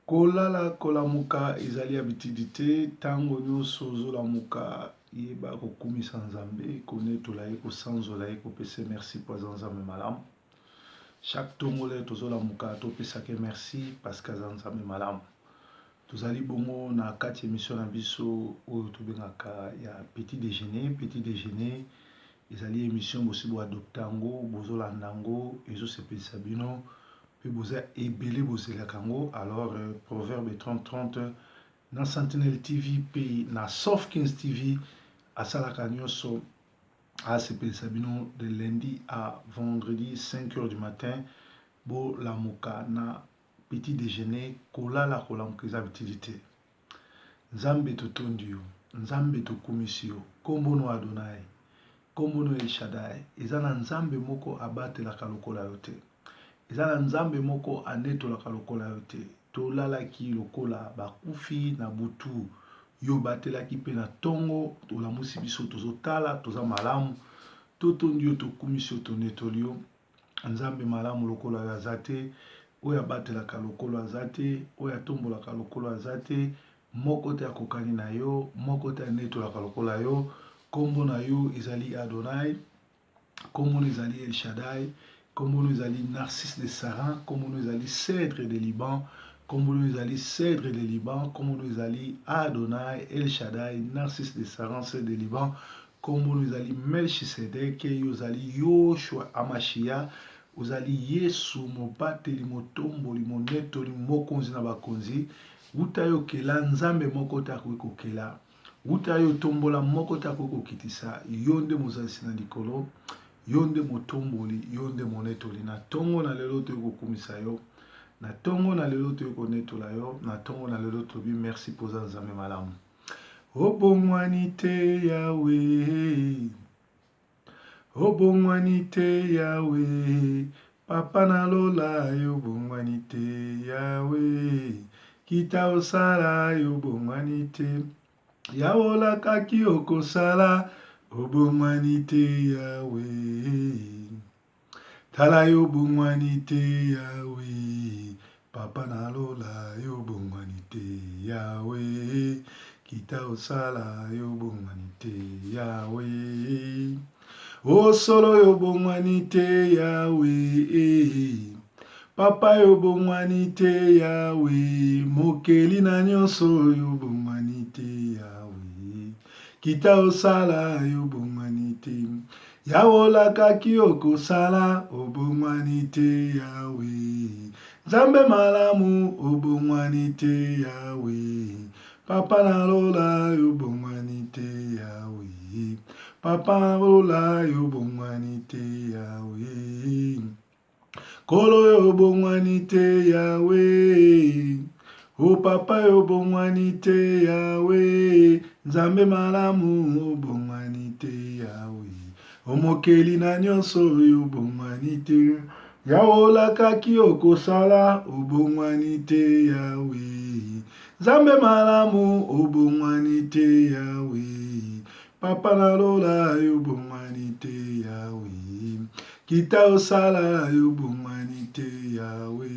Kolala kolamuka ezali habitude tango nyonso ozolamuka yeba kokumisa Nzambe konetola ye kosanzola ye kopesa merci po aza Nzambe malamu. Chaque tongole tozolamuka topesaka merci parce que aza Nzambe malamu. Tozali bongo na kati émission na biso oyo tobengaka ya petit déjeuner. Petit déjeuner ezali émission bosi bo adopta yango bozolanda yango ezosepelisa bino. Vous avez ébélé vos élakango. Alors, Proverbe 30-30, dans Sentinel TV, puis dans Soft 15 TV, à Salakanyoso, à CP Sabino, de lundi à vendredi, 5 h du matin, bo la moka na petit déjeuner, kola la kola mkeza activité. Nzambe to tondio, Nzambe to komisio, kombono Adonai, kombono El Shaddai, ezana Nzambe moko abate la kalokola yote. Ezala Nzambe moko anetolaka lokola yo te. Tolalaki lokola bakufi na butu yo batelaki pe na tongo tolamusi biso tozotala toza malamu totondi yo tokumisi yo tonetoli yo. Nzambe malamu lokola yo aza te, oyo abatelaka lokolo aza te, oyo atombolaka lokolo aza te, moko te akokani na yo, moko te anetolaka lokola yo. Kombo na yo ezali Adonai, kombo na ezali El Shaddai, comme nous allons Narcisse de Saran, comme nous allons Cèdre de Liban, comme nous allons Cèdre de Liban, comme nous allons Adonai, El Shaddai, Narcisse de Saran, Cèdre de Liban, comme nous allons Melchisedek, nous allons Yoshua Amashia, nous allons Yesu, Mobateli, Motomboli, Monetoli, Mokonzi na Bakonzi, Utayo Kela, Nzambe Moko Takweko Kela, Utayo Tombola Moko Takweko Kitisa, Yonde Mozasi na Likolo, Yonde motomboli, yonde monetoli. Na tongo na lelo to yoko kumisa yo. Na tongo na lelo to yoko netola yo. Na tongo na lelo to bi merci poza Nzambe malamu. Obongwani te Yahweh. Obongwani te Yahweh. Papa na lola yo bongwani te Yahweh. Kita osala yo bongwani te. Yaola kaki okosala. Obongwani te Yahweh. Tala yo bongwani te Yahweh. Papa na lola yo bongwani te Yahweh. Kita osala yo bongwani te Yahweh. O solo yo bongwani te Yahweh. Papa yo bongwani te Yahweh. Mokeli na nyonso yo bongwani te Yahweh. Kita osala yo bongwani te. Yaola kaki okosala obongwani te Yahweh. Nzambe malamu obongwani te Yahweh. Papa na lola yo bongwani te Yahweh. Papa na lola yo bongwani te Yahweh. Kolo yo bongwani te Yahweh. O papa yo bongwani te Yahweh. Nzambe malamu o bongwani te Yahweh. O mokeli na nyonso yo bongwani te. Yaola kaki okosala o bongwani te Yahweh. Nzambe malamu o bongwani te Yahweh. Papa na lola yo bongwani te Yahweh. Kita osala yo bongwani te Yahweh.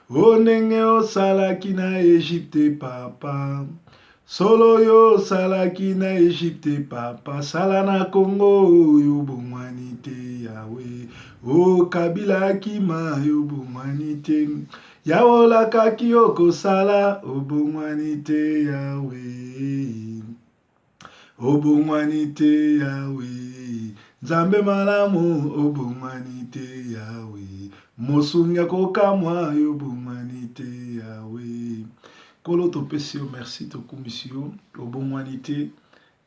O ndenge osalaki na Egypte papa. Solo yo osalaki na Egypte papa. Sala na Congo yo bongwani te Yahweh. O Kabila Kima yo bongwani te. Yaola kaki okosala o bongwani te Yahweh. O bongwani te Yahweh. Nzambe malamu o bongwani te Yahweh. Mosunga kokamwa yo bongwani te Yahweh. Kolo topesi yo merci tokumisi yo o bongwani te.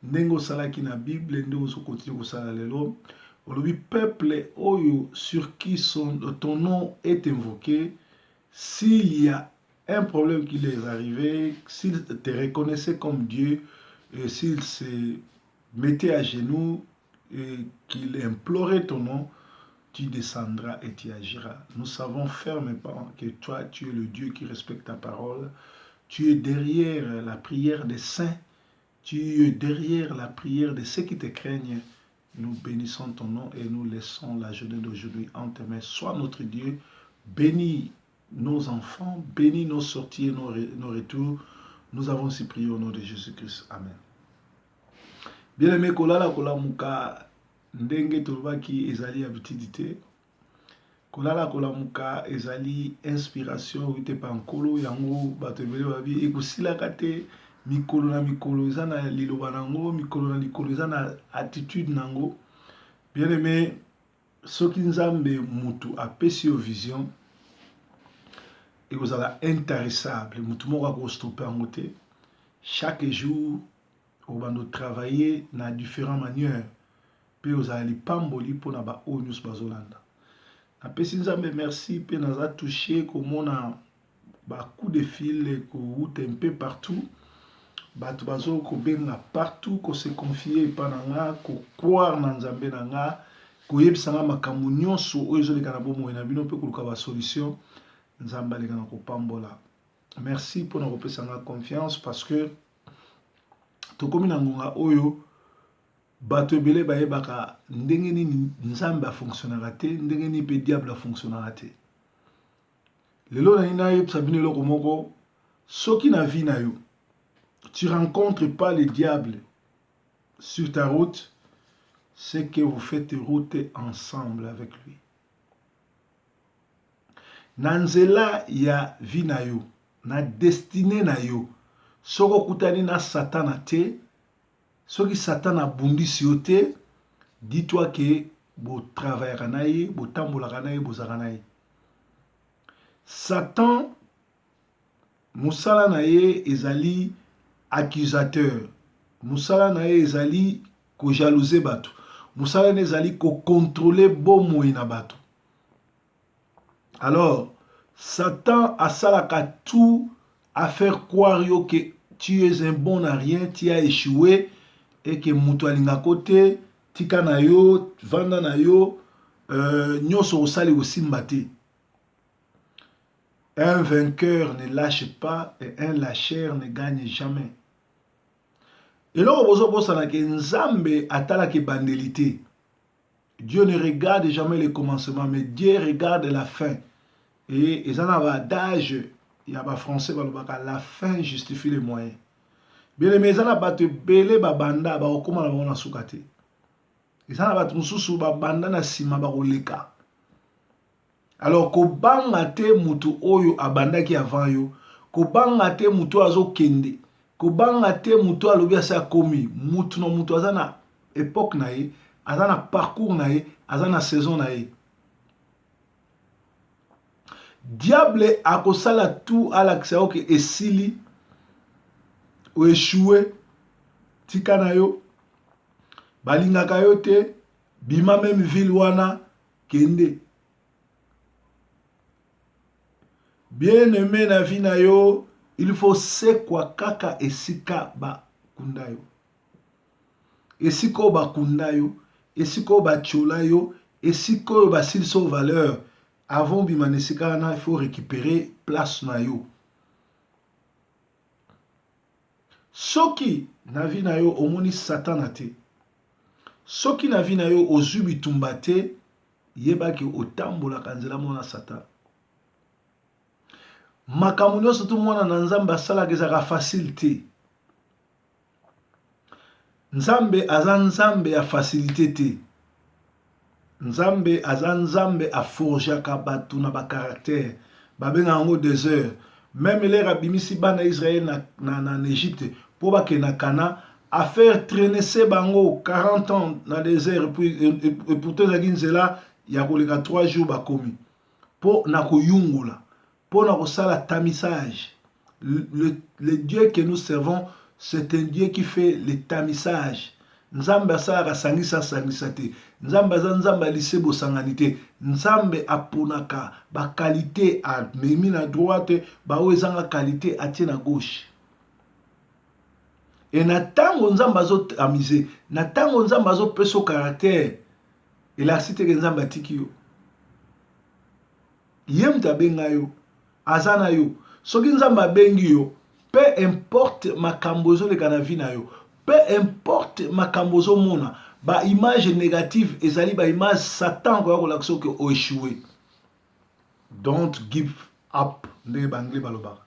Ndenge osalaki na Bible ndenge ozokontinue kosala lelo. Olobi peuple oyo sur qui ton nom est invoqué. S'il y a un problème qui leur est arrivé, s'ils te reconnaissaient comme Dieu, et s'ils se mettaient à genoux et qu'ils imploraient ton nom, tu descendras et tu agiras. Nous savons fermement que toi, tu es le Dieu qui respecte ta parole. Tu es derrière la prière des saints. Tu es derrière la prière de ceux qui te craignent. Nous bénissons ton nom et nous laissons la journée d'aujourd'hui en tes mains. Sois notre Dieu. Bénis nos enfants, bénis nos sorties et nos retours. Nous avons aussi prié au nom de Jésus-Christ. Amen. Bien-aimé, kolala kolamuka ndenge tolobaki ezali habitude. Kolala kolamuka ezali inspiration ouite pa nkolo yango bato ebele babi ekosilaka te mikolo na mikolo eza na liloba nango, mikolo na likolo eza na attitude nango. Bien-aimé, soki nzambe mutu apesi yo vision ekozala intarissable, mutu moko akostope yango te. Chaque jour obando travailler na différentes manières pe ozala lipamboli mpona baoyo nyonso bazolanda. Napesi nzambe merci pe naza touché komona coup de fil kouta un peu partout. Bato bazo kobenga partout, ko se confier epa na nga, ko croire na nzambe na nga, koyebisa nga makambo nyonso oyo ezoleka na bomoi na bino pe koluka ba solution. Nzambe aleka na kopambola. Merci mpona kopesa nga confiance parce que tokomi na ngonga oyo bato ebele bayebaka ndenge nini nzambe afonctionnera te, ndenge nini pe diable afonctionnera te. Lelo na nina yebisa bino eloko moko, soki na vie na yo tu rencontres pas le diable sur ta route, c'est que vous faites route ensemble avec lui. Na nzela ya vie na yo, na destinée na yo, soko kutani na Satan te, soki Satan abundisi yo te, dis-toi que bo travaillera na ye, bo tambolaka na ye, bo zaka na ye. Satan musala na ye ezali accusateur. Musala na ye ezali ko jalouser bato. Musala na ezali ko contrôler bomoi na bato. Alors, Satan asalaka tout à faire croire yo que tu es un bon à rien, tu as échoué et que mutu alinga kote, tika na yo, vanda na yo, nyonso osali osimba te. Un vainqueur ne lâche pas et un lâcheur ne gagne jamais. Et là, Nzambe atalaki bandelité. Dieu ne regarde jamais le commencement, mais Dieu regarde la fin. Et ils en ont un adage, il y a un français, la fin justifie les moyens. Bien les maisons à battre belé babanda ba okoma na bona sukate. Ils en ont battu mususu babanda na sima ba oleka. Alors ko banga te mutu oyo abandaki avant yo, ko banga te mutu azo kende. Kobanga te mutu alobi asa komi mutu no mutu azana époque na ye, azana parcours na ye, azana saison na ye. Diable akosala tout à l'accès que esili ou échoué tika na yo balingaka yo te bima même ville wana kende. Bien aimé na vie na yo, il faut sekwa kaka esika ba kundayo. Esiko ba kundayo, esiko ba cholayo, esiko ba silso valeur. Avant bimane esika na, il faut récupérer place na yo. Soki na vie na yo omoni Satan te. Soki na vie na yo ozubi tumbate, yebaki otambola kanzela mona Satan. Makambo nyonso tu mwana na Nzambe asalaka ezaka facile te. Nzambe aza Nzambe ya facilité te. Nzambe aza Nzambe aforjaka bato na ba caractère. Babenga yango désert. Même les rabimisi bana Israël na Égypte pour bake na Cana à faire traîner ces bango 40 ans dans le désert et pourtant za ginzela ya koleka 3 jours bakomi. Po na koyungula. Pour la tamissage. Le Dieu que nous servons, c'est un Dieu qui fait le tamissage. Nzambe asala sangisa te. Nzambe nzambe lisebo sanganité. Nzambe aponaka ba qualité à memi na droite, ba ozanga qualité à tie na gauche. Et na tango nzambe azo tamiser, na tango nzambe azo peso caractère. Et la cité que nzambe atiki yo. Yem tabenga yo. Azana yo, soki nzamba bengi yo, peu importe makambo ezoleka na vie na yo, peu importe makambo ezomona, ba image négative ezali ba image Satan ko yakolakisa ke o échoué. Don't give up ndenge banglais baloba.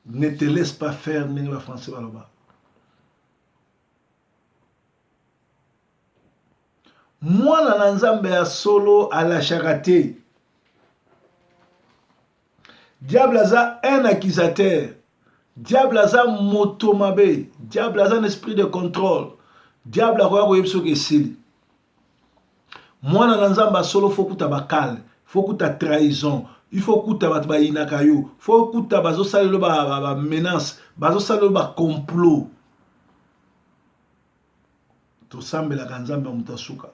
Ne te laisse pas faire ndenge ba français baloba. Mwana na nzambe ya solo alashaka te. Diable aza un accusateur. Diable aza moto mabe. Diable aza un esprit de contrôle. Diable akoya koyeba soki esili. Mwana na nzambe ya solo faut kuta bakale, faut kuta trahison, il faut kuta bato ba inaka yo, faut kuta bazo salelo ba menace, bazo salelo ba complot. To sambela kanzambe mutasuka.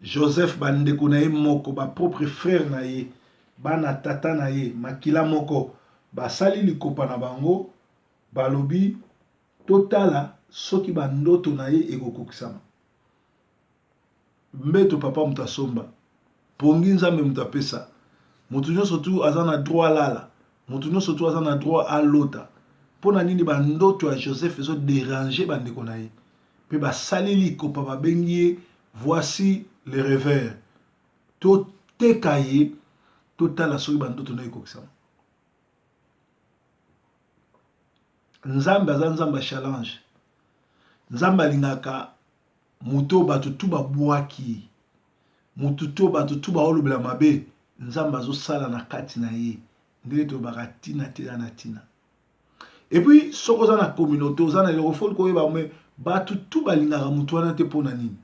Joseph bandeko na ye moko ba propre frère na ye, bana tata na ye, makila moko basali likopa na bango, balobi totala soki bandoto na ye ekokokisama. Mbeto papa mutasomba, pongi nzambe mutapesa, mutu nyonso tu aza na droit lala, mutu nyonso tu aza na droit alota. Pona nini bandoto ya Joseph ezo déranger bandeko na ye, pe basali likopa babengi ye, voici le revers. To teka ye, totala soki bandoto na ye ekokisama. Nzambe aza nzambe challenge. Nzambe alingaka muto bato tu babwaki. Mutu to bato tu baolobela mabe, nzambe azosala na kati na ye. Ndenge to baka tina te na tina. Et puis soko za na communauté, za na eloko fol koyeba me bato tu balingaka mutu wana te pona nini.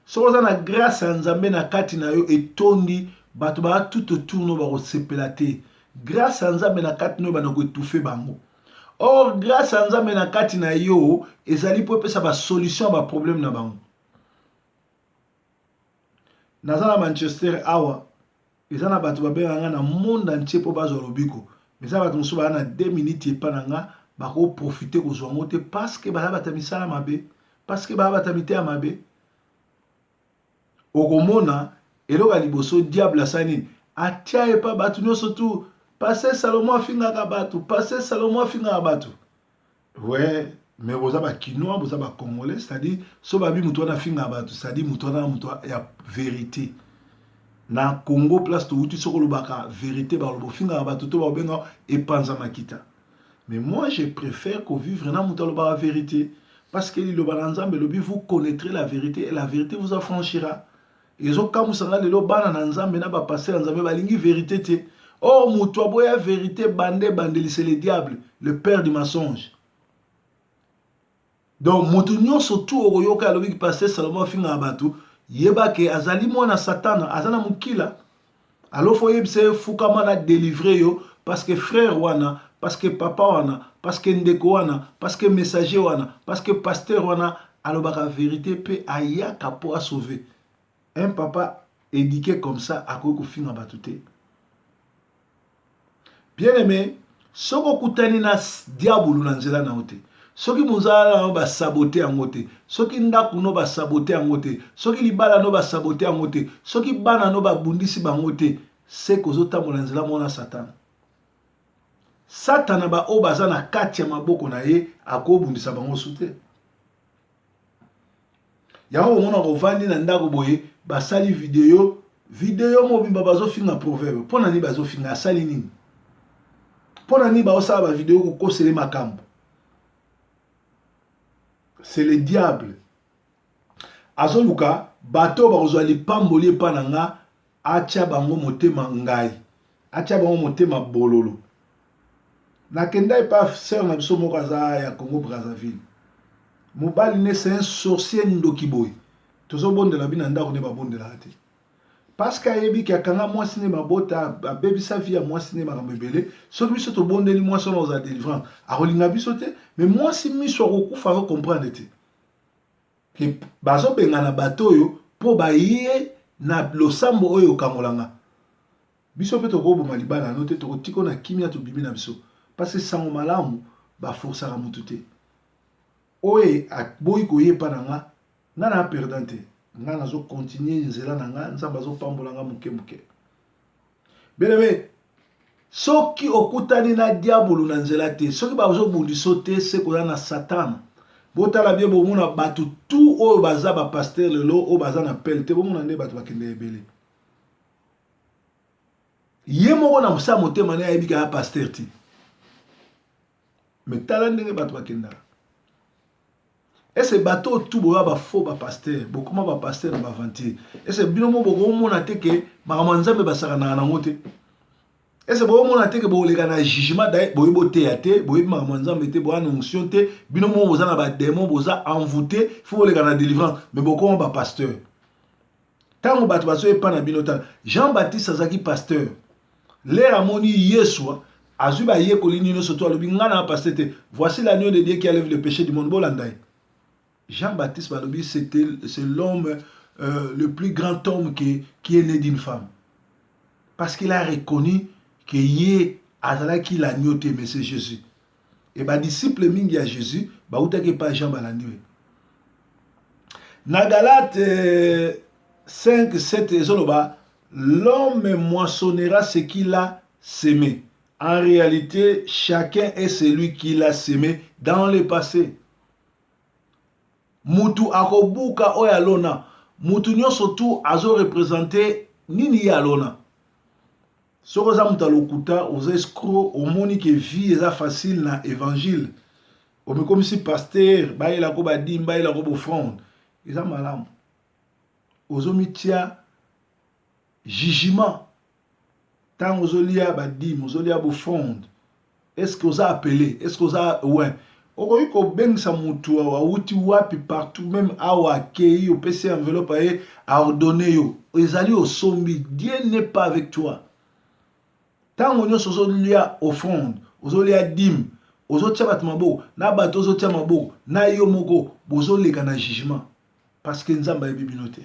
Soko za na grâce ya nzambe na kati na yo etondi, bato ba tout autour no bako sepela te. Grâce ya nzambe na kati no bana ko étouffer bango. Or grâce à nzambe na kati na yo ezali po pesa ba solution ba problème na bango. Naza na Manchester awa ezana bato babenganga na monde entier po bazwa lobiko. Mais ça bato musu ba na 2 minutes epananga bako profiter ko zwa ngote parce que ba bata misala mabe, parce que ba bata mite ya mabe. Okomona eloko liboso diable asani atia epa bato nyonso tu. Passer Salomon afingaka bato, passer Salomon afingaka bato. Ouais, mais vous avez Kinois, vous avez Congolais, c'est-à-dire, so babi mutuana finga bato, c'est-à-dire mutuana mutua ya vérité. Na Congo place to uti soko lobaka vérité ba lobo finga bato to ba benga epanza makita. Mais moi je préfère qu'on vivre na mutua loba vérité parce que le balanzambe lobi vous connaîtrez la vérité et la vérité vous affranchira. Et zo kamusanga lelo bana na nzambe na ba passer nzambe balingi vérité te. Or, Moutouaboya vérité, bandeli, c'est le diable, le père du mensonge. Donc, Moutounion surtout au Royoka, qui passait Salomon Finga Abatu, Yebake, Azali Mwana Satana, Azana Moukila. Alors, il faut que Foukamana délivrer yo, parce que frère Wana, parce que papa Wana, parce que Ndeko Wana, parce que messager Wana, parce que pasteur Wana, alors la vérité peut aya kapo à sauver. Un papa éduqué comme ça, à quoi Finga Abatute. Bien aimé, soko kutani na diabulu na nzela na ote. Soki muzala no ba saboter angote. Soki ndaku no ba saboter angote. Soki libala no ba saboter angote. Soki bana no ba bundisi bangote. Se kozota mo na nzela mona Satan. Satan ba o baza na kati ya maboko na ye akobundisa bango sute. Yango mona ko vandi na ndako boye basali video mobimba bazo finga proverbe. Pona ni bazo finga asali nini? Pona ni ba osala ba vidéo ko kosele makambo. C'est le diable. Azoluka bato ba kozwa lipamboli epananga atia bango motema ngai. Atia bango motema bololo. Nakenda epa sœur na biso moko aza ya Congo Brazzaville. Mobali ne c'est un sorcier ndokiboy. Tozo bondela bina ndako ne ba bondela te. Parce qu'ayebi ki akanga mwasi ne mabota abebisa vie ya mwasi ne makambo ebele soki biso tobondeli mwasi wana oza délivrance akolinga biso te mais mwasi miso akokufa akokomprendre te ke bazobengana bato oyo mpo baye na losambo oyo okangolanga biso mpe tokoboma libala no te tokotiko na kimia tobimi na biso parce que sango malamu baforsaka motu te oyo aboyi koyepa na nga nga na perdant te nga nazo continuer nzela na nga nzambe azopambola nga muke muke. Bien-aimé, soki okutani na diabolo na nzela te, soki bazobundiso te se koya na Satan. Botala bien bomona batu tout oyo baza ba pasteur lelo oyo baza na pelle te bomona nde batu bakende ebele. ye moko na mosala motema na yebi ka pasteur ti mais tala ndenge bato bakendaka ese bato tout boya ba faux ba pasteur bokoma ba pasteur na ba aventure ese bino mo bokomona te ke makambo nzambe basaka na nango te ese bokomona te ke boleka na jugement dai boyi boteya te boyi makambo nzambe te boya na onction te bino mo boza na ba démon boza envoûté faut boleka na délivrance mais bokoma ba pasteur tango bato bazo epa na bino tala Jean-Baptiste azaki pasteur l'air amoni Yeshua azui ba yekoli nino soto alobi ngana pasteur te voici l'agneau de Dieu qui enlève le péché du monde bolandai Jean-Baptiste balobi c'est l'homme le plus grand homme qui est né d'une femme parce qu'il a reconnu que yé azalaki l'agneau te mais c'est Jésus et ba disciple mingi ya Jésus ba utaki pa Jean balandi na Galate 5 7 ezoloba l'homme moissonnera ce qu'il a semé. En réalité, chacun est celui qui l'a semé dans le passé. Mutu akobuka oya lona. Mutu nyonso tu azo représenter nini ya lona. Soko za muta lokuta oza escroc omoni ke vie eza facile na évangile. Omi comme si pasteur bayela ko badim bayela ko bofrande. Eza malamu. Ozo mitia jugement tant ozolia badim ozolia bofrande est-ce que vous appelé est-ce que vous a ouais okoki kobengisa mutu awuti wapi partout même awa akei opesi enveloppe aye aordonne yo ezali osombi Dieu n'est pas avec toi tant nyonso ozolia offrande ozolia dim ozotia bato maboko na bato ozotia maboko na yo moko bozoleka na jugement parce que nzambe ayebi bino te.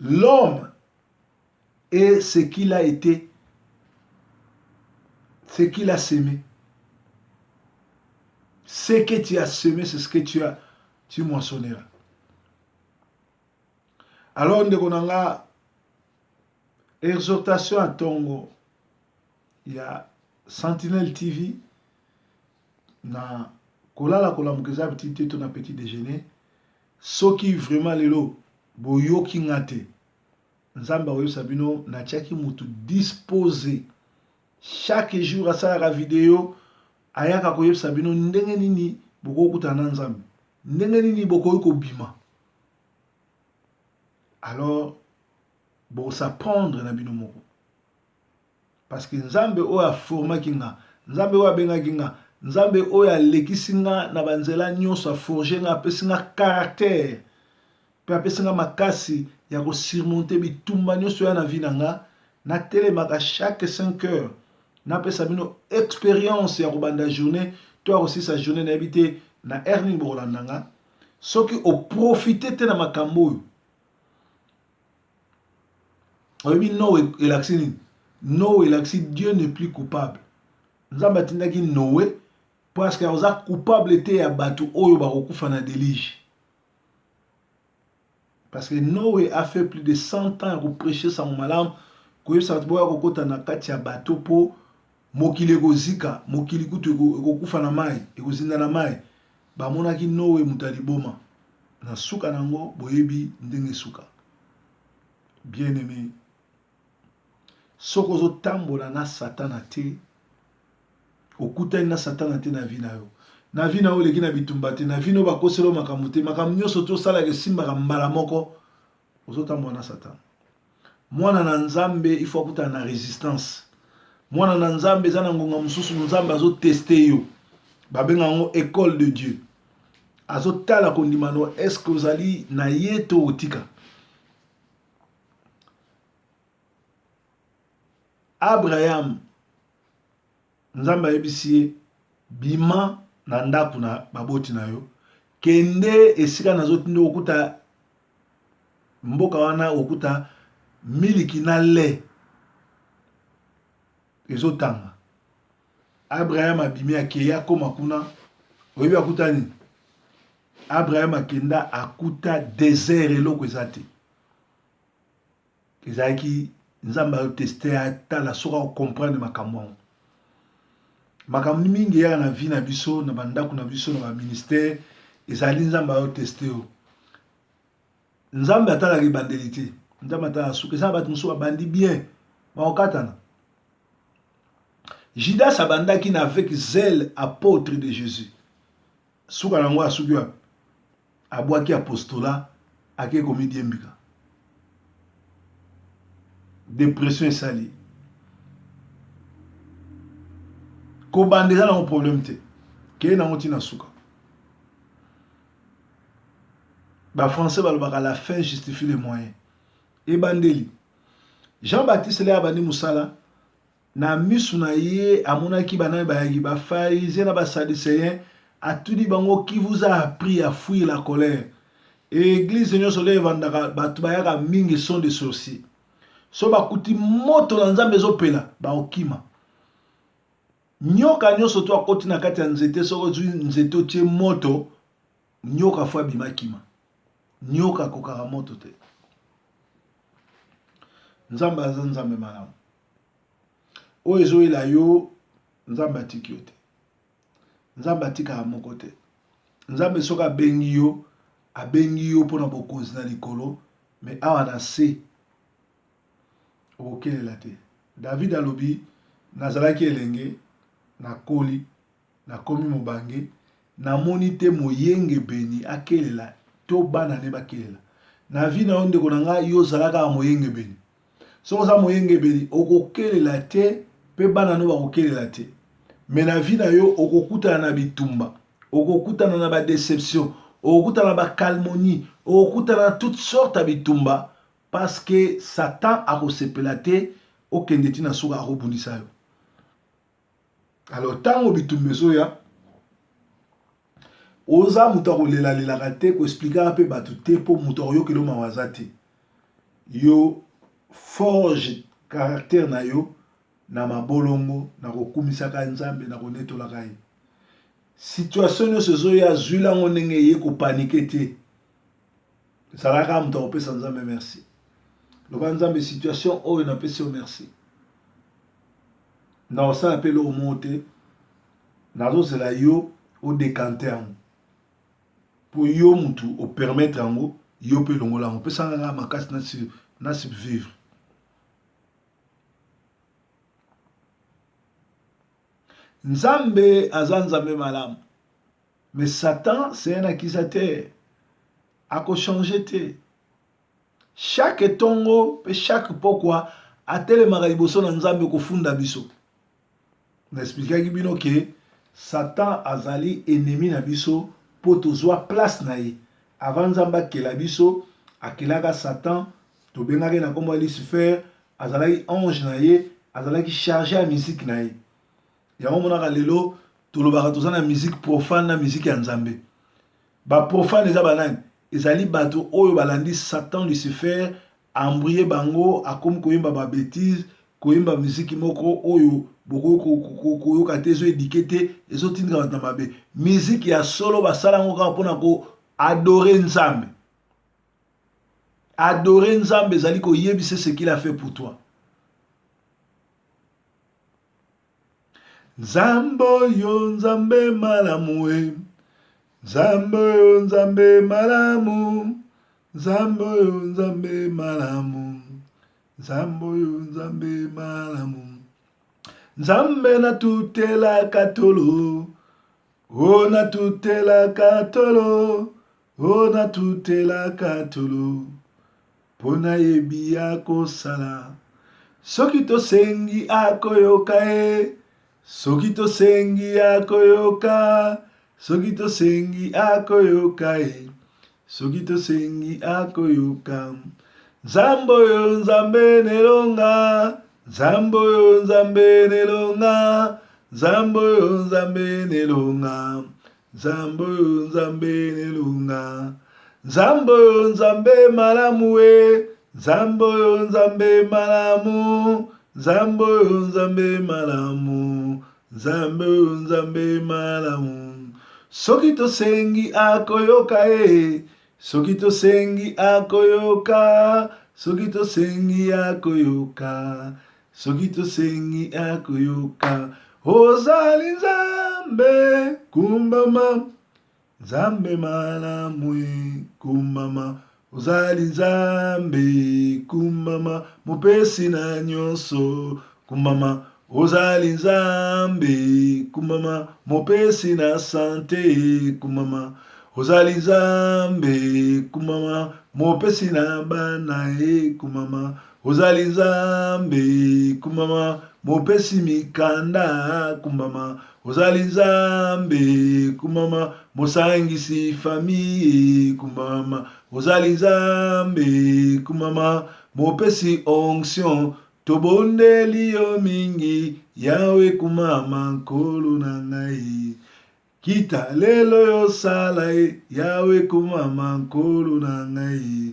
L'homme est ce qu'il a été, ce qu'il a semé. Ce que tu as semé, c'est ce que tu moissonneras. Alors, on a exhortation à Tongo. Il y a Sentinelle TV. Na kolala kolamukeza petit to na petit déjeuner. Ce qui vraiment lelo boyoki ngate. Nzamba oyo sabino na tiaki mutu disposé chaque jour asala la vidéo ayaka koyo sabino ndenge nini boko kutana nzambe ndenge nini boko ko bima alors bo s'apprendre na bino moko parce que nzambe oyo a formaki nga nzambe oyo abengaki nga nzambe oyo alekisi nga na banzela nyonso a forger nga apesi nga caractère pe apesi nga makasi ya ko surmonter bitumba nyonso ya na vie na nga na telemaka chaque 5 heures na pesa bino expérience ya kobanda journée to aussi sa journée na habité na erning bolanda nga soki o profiter te na makambo oyebi Noé elaksi nini Noé elaksi Dieu n'est plus coupable nzambe atindaki Noé parce que oza coupable te ya bato oyo bakokufa na déluge. Parce que Noé a fait plus de 100 ans pour prêcher son malam. Koyo satboya kokota na kati ya bato po mokili ekozika, mokili kutu ekokufa na mai, ekozinda na mai. Ba monaki Noé mutali boma. Na suka nango boyebi ndenge suka. Bien aimé. Soko zo tambola na satana te. Okuta na satana te na vie na yo. Na vie na oleki na bitumba te na vie no bakoselo makambo te makambo nyonso to sala ke simba mbala moko ozotambola na satan mwana na nzambe il faut akuta na résistance mwana na nzambe eza na ngonga mosusu nzambe azoteste yo babenga yango école de Dieu azotala kondima no est-ce que ozali na ye to otika Abraham nzambe ayebisi ye bima na ndaku na baboti na yo kende esika nazotinda okuta mboka wana okuta miliki na le ezotanga Abraham abimi akei akoma kuna oyebi akuta nini Abraham akenda akuta désert eloko eza te ezalaki nzambe ayoteste atala soki akomprendre makambo yango makambo mingi ya na vie na biso na bandako na biso na ba ministère ezali nzambe ayo tester yo nzambe atalaki bandeli te Nzambe suka ça bat muso bandi bien ba okatana. Judas abandaki na avec zèle apôtre de Jésus. Suka nango asuki abwaki apostolat ake komi diembika. Dépression esali. Ko bandeza na problème te. Ke na ngoti na suka. Ba français balobaka la fin justifie les moyens. Et bandeli. Jean-Baptiste le abandi musala na misu na ye amonaki banani bayaki ba pharisiens na ba sadducéens atudi bango qui vous a appris à fuir la colère. Et église nyonso le evandaka batu bayaka mingi sont des sorciers. So bakuti moto na nzambe ezopela ba okima. Nyoka nyonso to akoti na kati ya nzete soko zwi nzete otie moto nyoka fwa bimakima. Nyoka kokaka moto te. Nzambe aza nzambe malamu. Oyo ezoyela yo nzambe atiki yo te. Nzambe atikaka moko te. Nzambe soki abengi yo mpona bokonzi na likolo, me awa na se okokelela te. David alobi nazalaki elenge nakoli nakomi mobange namoni te moyenge beni akelela to bana ne bakelela. Na vi na yo ndeko na ngai yo ozalaka moyenge beni. Soki oza moyenge beni okokelela te mpe bana no bakokelela te. Me na vi na yo okokutana na bitumba, okokutana na ba déception, okokutana na ba calmonie, okokutana na toutes sortes ya bitumba parce que Satan akosepela te okende tina suka akobundisa yo. Alors tango bitumba ezoya oza mutu akolela-lelaka te koexplikaka mpe bato te mpo mutu akoyokela mawaza te. Yo forge caractère na yo na mabolongo na kokumisaka nzambe na konetolaka ye. Situation nyonso ezoya zwila ngo ndenge ye kopanike te. Ezalaka mutu akopesa nzambe merci. Loba nzambe situation oyo napesi yo merci. Na osala mpe eloko moko te nazozela yo odekante yango mpo yo mutu opermettre yango yo mpe elongola yango opesanga nga makasi na subvivre. Nzambe aza nzambe malamu. Mais Satan c'est un accusateur. Ako changer te. Chaque tongo pe chaque pokwa atelemaka liboso na nzambe kofunda biso. Naexplikaki bino ke Satan azali ennemi na biso po tozwa place na ye. Avant nzambe akela biso akelaka Satan tobengaki na kombo ya Lucifer azalaki ange na ye azalaki chargé ya musique na ye. Yango monaka lelo tolobaka toza na musique profane na musique ya nzambe. Ba profane eza banani ezali bato oyo balandi Satan Lucifer embrouillé bango akomi koyemba ba bêtise koyemba musique moko oyo koyoka te ezo édike te ezotindika bato na mabe. Musique ya solo basala yango kaka mpona ko adorer nzambe. Adorer nzambe ezali koyebisa ce qu'il a fait pour toi. Nzambe oyo nzambe malamu we. Nzambe oyo nzambe malamu. Nzambe oyo nzambe malamu. Nzambe oyo nzambe malamu. Nzambe natutela katolo. O natutela katolo. O natutela katolo. Pona yebi akosala. Soki tosengi akoyoka e. Soki tosengi akoyoka. Soki tosengi akoyoka e. Soki tosengi akoyoka. Nzambe oyo nzambe nelonga. Nzambe oyo nzambe nelonga. Nzambe oyo nzambe nelonga. Nzambe oyo nzambe nelonga. Nzambe oyo nzambe malamu we. Nzambe oyo nzambe malamu. Nzambe oyo nzambe malamu. Nzambe oyo nzambe malamu. Soki tosengi akoyoka e. Soki tosengi akoyoka. Soki tosengi akoyoka. Soki tosengi akoyoka. Ozali nzambe kumbama. Nzambe malamu e kumbama. ozali nzambe kumama mopesi na nyonso kumama ozali nzambe kumama mopesi na sante kumama ozali nzambe kumama mopesi na bana kumama ozali nzambe kumama mopesi mikanda kumama ozali nzambe kumama mosangisi famille kumama ozali nzambe kumama mopesi onction tobondeli yo mingi yawe kumama nkolo na ngai kita lelo yosala yawe kumama nkolo na ngai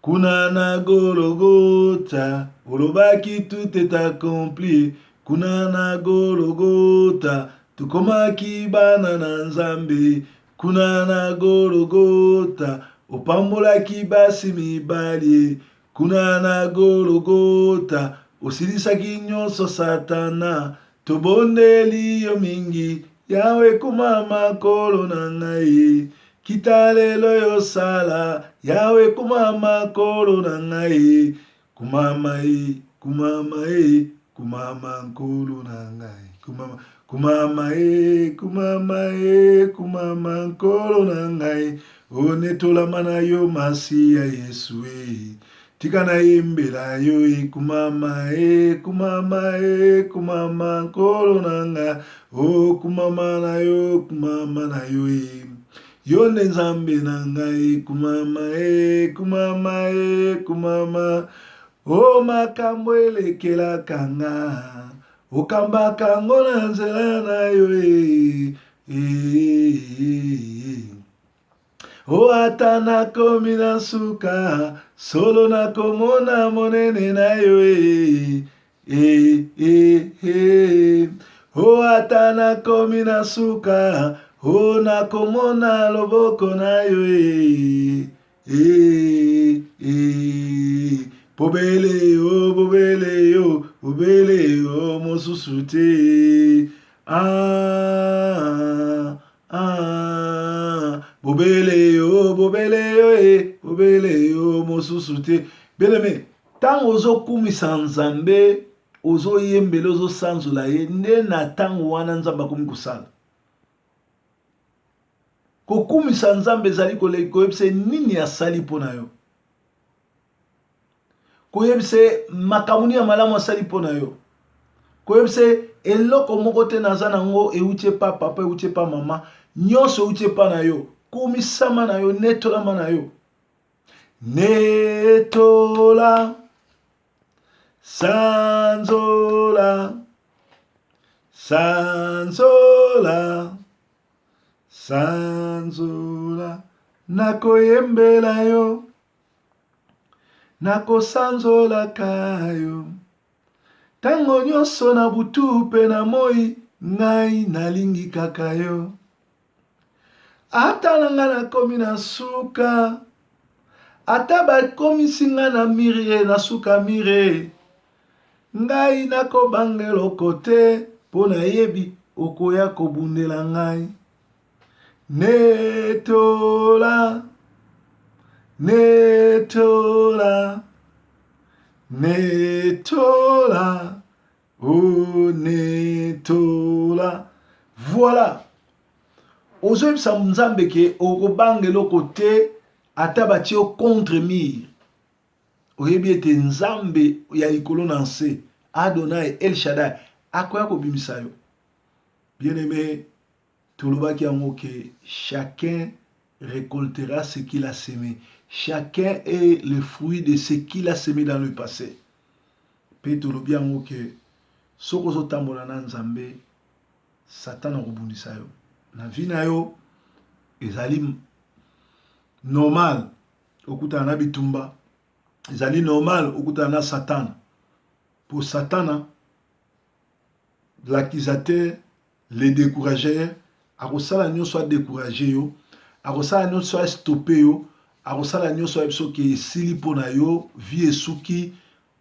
kuna na Golgotha olobaki tout est accompli kuna na Golgotha tukomaki bana na nzambe kuna na Golgotha opambolaki basi mibali kuna na Golgotha osilisaki nyonso satana tobondeli yo mingi yawe kumama nkolo na ngai kita lelo yosala yawe kumama nkolo na ngai kumama kumama kumama nkolo na ngai kumama kumama kumama kumama nkolo na ngai onetolama na yo masiya yesu tika na yembela yo kumama kumama kumama nkolo na ngai o kumama na yo yo nde nzambe na ngai kumama kumama kumama o makambo elekelaka nga okambaka ngo na nzela na yo o ata nakomi na suka solo nakomona monene na yo o ata nakomi na suka o nakomona loboko na yo bobele yo bobele yo mosusu te bobele yo bobele yo mosusu te beleme tango ozokumisa nzambe ozoyembela ozosanzula ye nde na tango wana nzambe akomi kosala kokumisa nzambe ezali koyebisa nini asali mpo na yo koyebisa makambo ya malamu asali mpo na yo koyebisa eloko moko te naza nango euti pa papa euti pa mama nyonso euti pa na yo kumisama na yo netolama na yo netola sanzola sanzola sanzola nakoyembela yo nakosanzola kayo tango nyonso na butu pe na moi ngai nalingi kaka yo ata nanga nakomi na suka ata bakomisi nga na mire na suka mire ngai nakobangeloko te mpo nayebi okoya kobundela ngai netola netola netola oh netola voilà ozoyebisa nzambe ke okobangeloko te ata batie contre mire oyebi ete nzambe ya likolo na nse Adonai El Shaddai akoya kobimisa yo bien aimé tolobaki yango ke chacun récoltera ce qu'il a semé. Chacun est le fruit de ce qu'il a semé dans le passé. Pe tolobi yango ke soko zotambola na nzambe Satan akobundisa yo na vie na yo ezali normal okutana na bitumba ezali normal okutana na Satan. Pour Satan, l'accusateur, le décourageur, akosala nyonso découragé yo, akosala nyonso stoppé yo, akosala nyonso biso ke esili pona yo, vie esuki,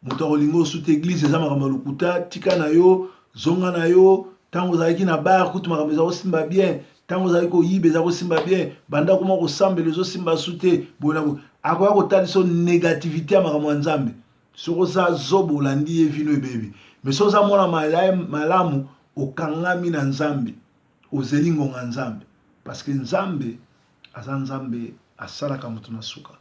moto akolinga osuta église eza makambo lokuta, tika na yo, zonga na yo, tango ozalaki na bar kutu makambo eza kosimba bien, tango ozalaki koyiba eza kosimba bien, banda koma kosambela ezosimba sute, bona akoya kotalisa négativité ya makambo ya nzambe soki oza zobo olandi ye vino ebebi mais soki oza mwana malamu okangami na nzambe ozeli ngonga nzambe parce que nzambe aza nzambe asalaka moto na suka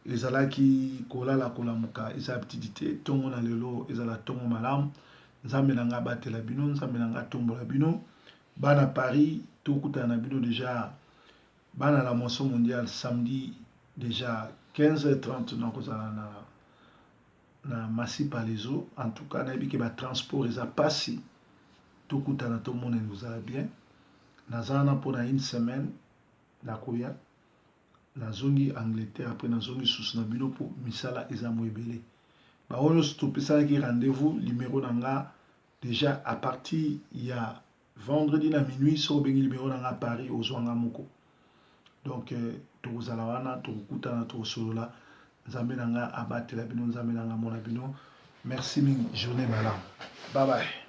ezalaki kolala kolamuka eza petiti te ntongo na lelo ezala ntongo malamu nzambe na nga abatela bino nzambe na nga atombola bino bana Paris tokutana na bino déjà bana la moisson mondiale samedi déjà 15h30 nakozala na Masipa Lezo en tout cas nayebi ke batransport eza pasi tokutana tomonela ozala bien naza wana mpona une semaine nakoya nazongi Angleterre après nazongi susu na bino mpo misala eza mo ebele baoyo nyonso topesanaki rendez-vous numéro na nga déjà à partir ya vendredi na minuit so obengi numéro na nga Paris ozwanga moko donc tokozala wana tokokutana tokosolola nzambe na nga abatela bino nzambe na nga mona bino merci mingi journée malamu bye bye